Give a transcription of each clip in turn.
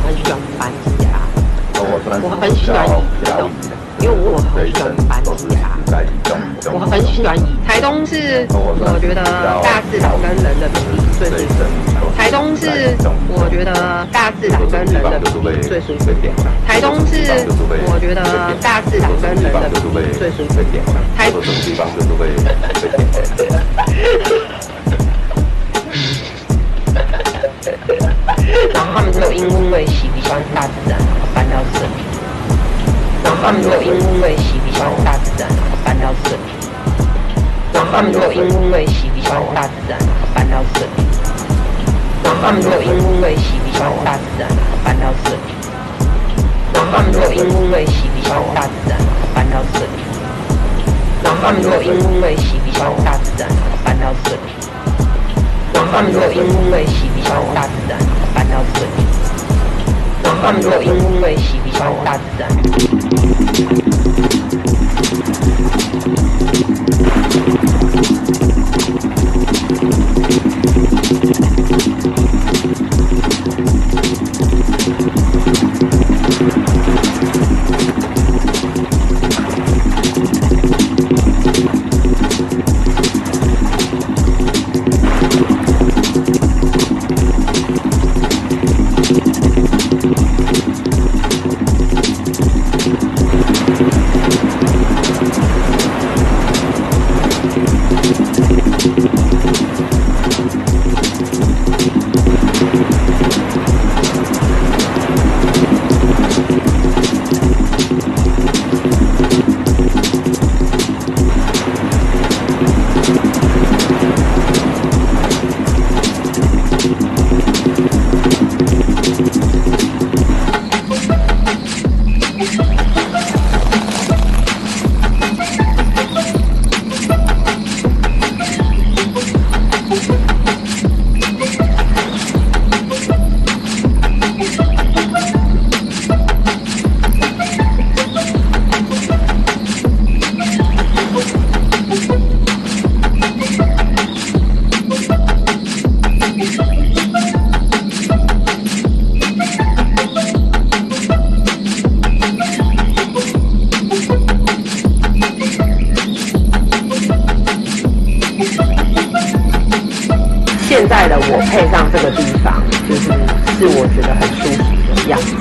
很喜欢搬家，我很喜欢移动，因为我很喜欢搬家。我很喜欢移。台东是我觉得大自然跟人的比例最舒服。台东是我觉得大自然跟人的比例最舒服。台东是我觉得大自然跟人的比例最舒服。台东地方就是会然后他们就因为喜欢大自然，然后搬到这里。然后他们就因为喜欢大自然，然后搬到这里。然后他们就因为喜欢大自然，然后搬到这里。然后他们就因为喜欢大自然，然后搬到这里。然后他们就因为喜欢大自然，然后搬到这里。然后他们就因为喜欢大自然，然后搬到这里。然后他们就因为喜欢大自然，然后搬到这里。然后他们就因为喜欢大自然。现在的我配上这个地方，是我觉得很舒服的样子。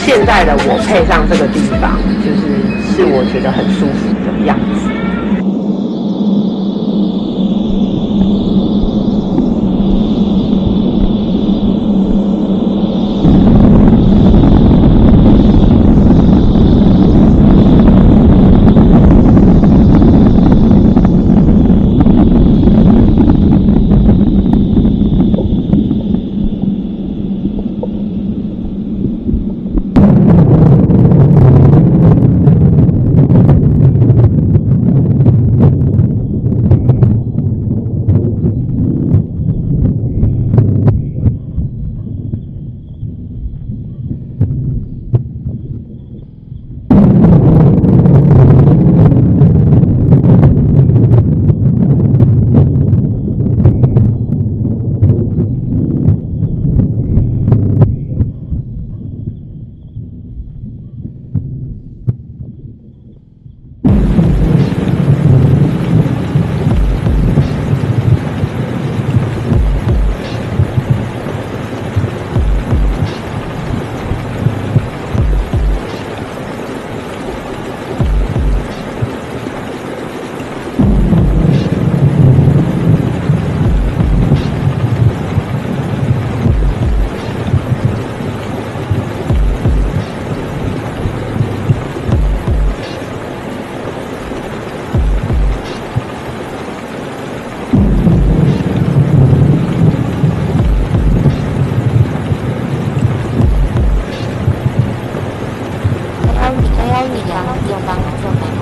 现在的我配上这个地方，是我觉得很舒服的样子。没有你阳的地方就没有。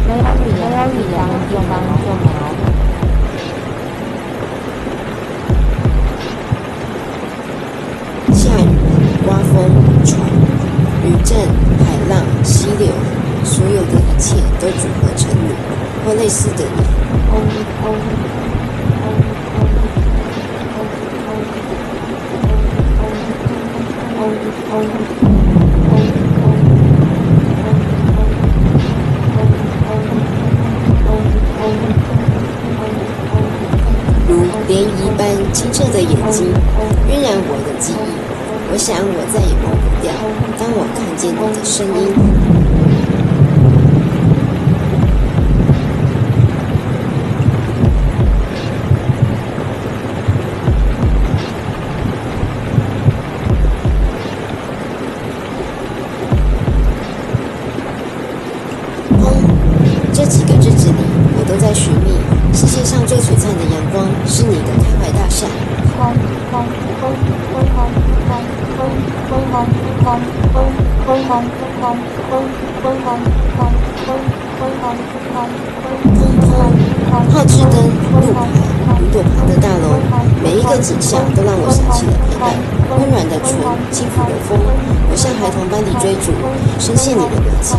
没有你阳的地方就没有。下雨、刮风、船、雨阵、海浪、溪流，所有的一切都组合成你，或类似的你。如涟漪般清澈的眼睛，晕染我的记忆。我想我再也忘不掉，当我看见你的声音。这几个日子里，我都在寻觅世界上最璀璨的阳光，是你的开怀大笑。号志灯、路牌、云朵旁的大楼，每一个景象都让我想起了陪伴。温暖的唇，轻抚的风，我像孩童般地追逐，深陷你的热情。